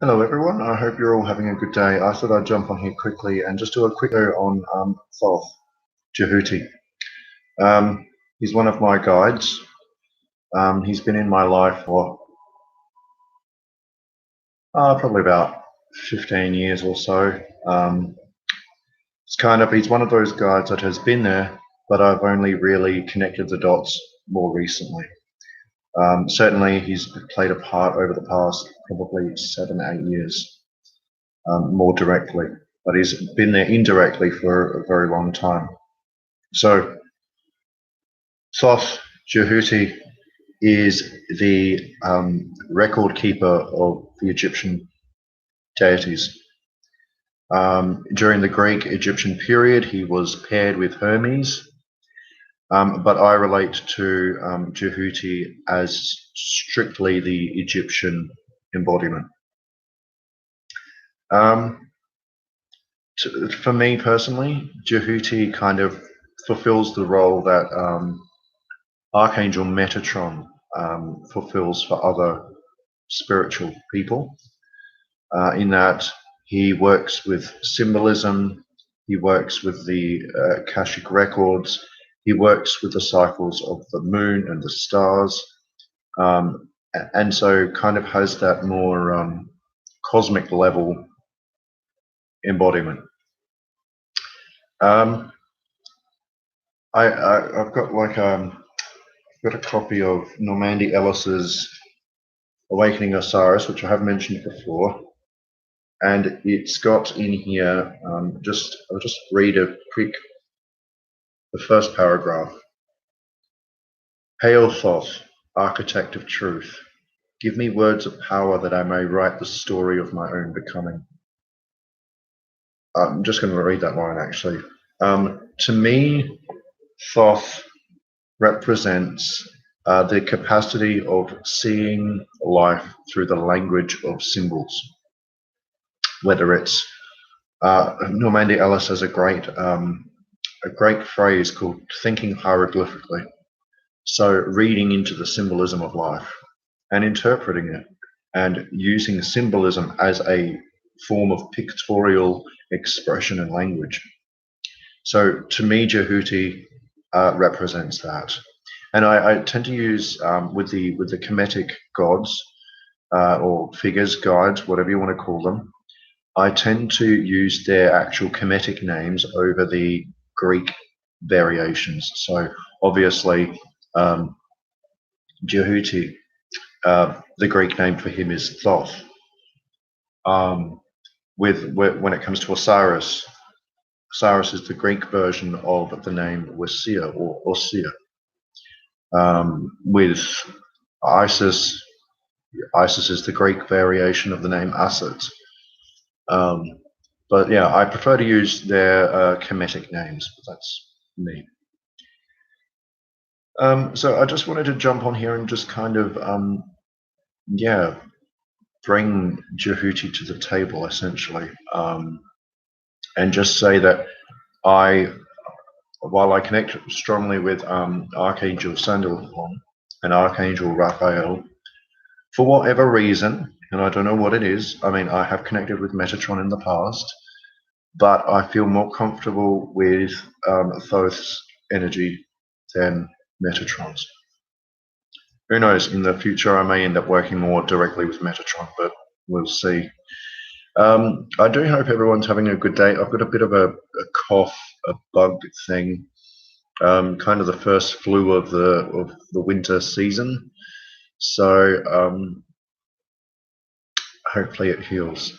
Hello everyone, I hope you're all having a good day. I thought I'd jump on here quickly and just do a quick video on Thoth, Djehuty. He's one of my guides. He's been in my life for probably about 15 years or so. He's one of those guides that has been there, but I've only really connected the dots more recently. Certainly he's played a part over the past probably 7-8 years. More directly, but he's been there indirectly for a very long time. So Thoth Djehuty is the record keeper of the Egyptian deities. During the Greek Egyptian period, he was paired with Hermes, but I relate to Djehuty as strictly the Egyptian embodiment. For me personally, Djehuty kind of fulfills the role that Archangel Metatron fulfills for other spiritual people, in that he works with symbolism, he works with the Akashic records, he works with the cycles of the moon and the stars, and so kind of has that more cosmic level embodiment. I've got a copy of Normandy Ellis's Awakening Osiris, which I have mentioned before, and it's got in here. I'll just read the first paragraph. Hail Thoth, architect of truth, give me words of power that I may write the story of my own becoming. I'm just going to read that line actually. To me, Thoth represents the capacity of seeing life through the language of symbols. Whether it's Normandy Ellis has a great phrase called thinking hieroglyphically. So reading into the symbolism of life and interpreting it and using symbolism as a form of pictorial expression and language. So to me, Djehuty represents that. And I tend to use with the Kemetic gods or figures, guides, whatever you want to call them, I tend to use their actual Kemetic names over the Greek variations. So obviously, Djehuty, the Greek name for him is Thoth. When it comes to Osiris, Osiris is the Greek version of the name Wasia or Osir. With Isis, Isis is the Greek variation of the name Aset. But yeah, I prefer to use their Kemetic names, but that's me. So I just wanted to jump on here and just kind of, bring Djehuty to the table essentially, and just say that while I connect strongly with Archangel Sandalphon and Archangel Raphael, for whatever reason, and I don't know what it is, I mean, I have connected with Metatron in the past, but I feel more comfortable with Thoth's energy than Metatron's. Who knows, in the future I may end up working more directly with Metatron, but we'll see. I do hope everyone's having a good day. I've got a bit of a cough, a bug thing, kind of the first flu of the winter season. So hopefully it heals.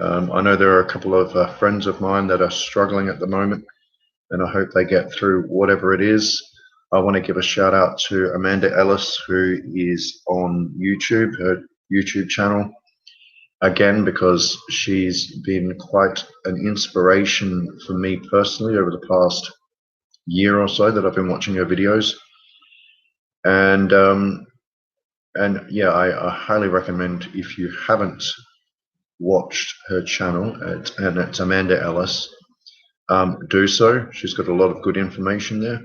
I know there are a couple of friends of mine that are struggling at the moment, and I hope they get through whatever it is. I want to give a shout out to Amanda Ellis, who is on YouTube, her YouTube channel, again, because she's been quite an inspiration for me personally over the past year or so that I've been watching her videos. And yeah, I highly recommend, if you haven't watched her channel, and it's Amanda Ellis, do so. She's got a lot of good information there.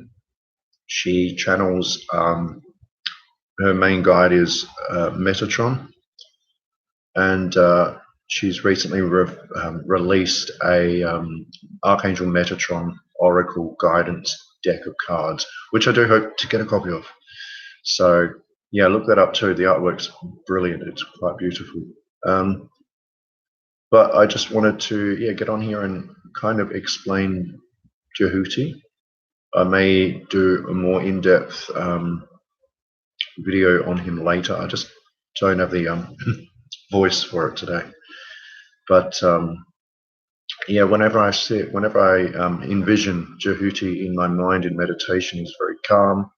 She channels, her main guide is Metatron, and she's recently released a Archangel Metatron Oracle Guidance deck of cards, which I do hope to get a copy of. So yeah, look that up too. The artwork's brilliant. It's quite beautiful. But I just wanted to get on here and kind of explain Djehuty. I may do a more in-depth video on him later. I just don't have the voice for it today. But yeah, whenever I envision Djehuty in my mind in meditation, he's very calm.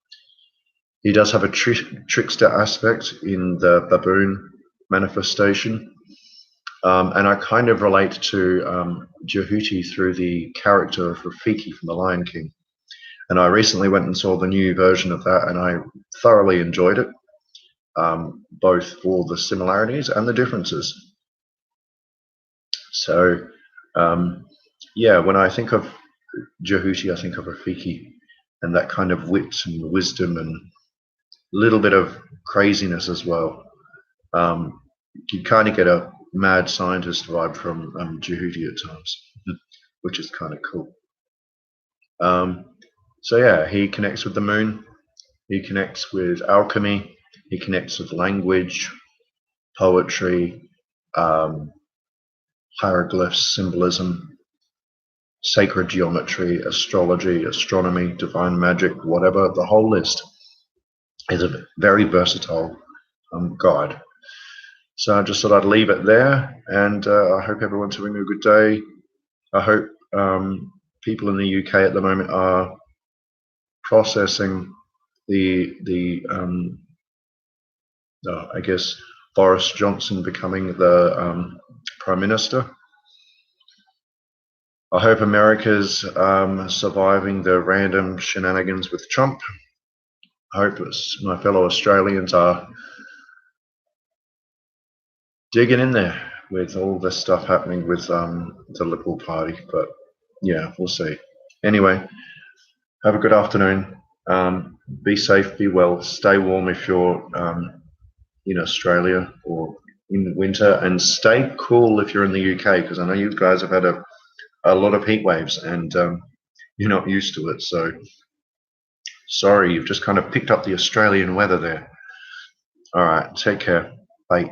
He does have a trickster aspect in the baboon manifestation. And I kind of relate to Djehuty through the character of Rafiki from The Lion King. And I recently went and saw the new version of that, and I thoroughly enjoyed it, both for the similarities and the differences. So, yeah, when I think of Djehuty, I think of Rafiki and that kind of wit and wisdom and a little bit of craziness as well. You kind of get a mad scientist vibe from Djehuty at times, which is kind of cool. So yeah, he connects with the moon, he connects with alchemy, he connects with language, poetry, hieroglyphs, symbolism, sacred geometry, astrology, astronomy, divine magic, whatever. The whole list is a very versatile guide. So I just thought I'd leave it there, and I hope everyone's having a good day. I hope people in the UK at the moment are processing I guess Boris Johnson becoming the Prime Minister. I hope America's surviving the random shenanigans with Trump. I hope my fellow Australians are digging in there with all this stuff happening with the Liberal Party, but yeah, we'll see. Anyway, have a good afternoon. Be safe, be well, stay warm if you're in Australia or in winter, and stay cool if you're in the UK, because I know you guys have had a lot of heat waves and you're not used to it. So sorry, you've just kind of picked up the Australian weather there. All right, take care. Bye.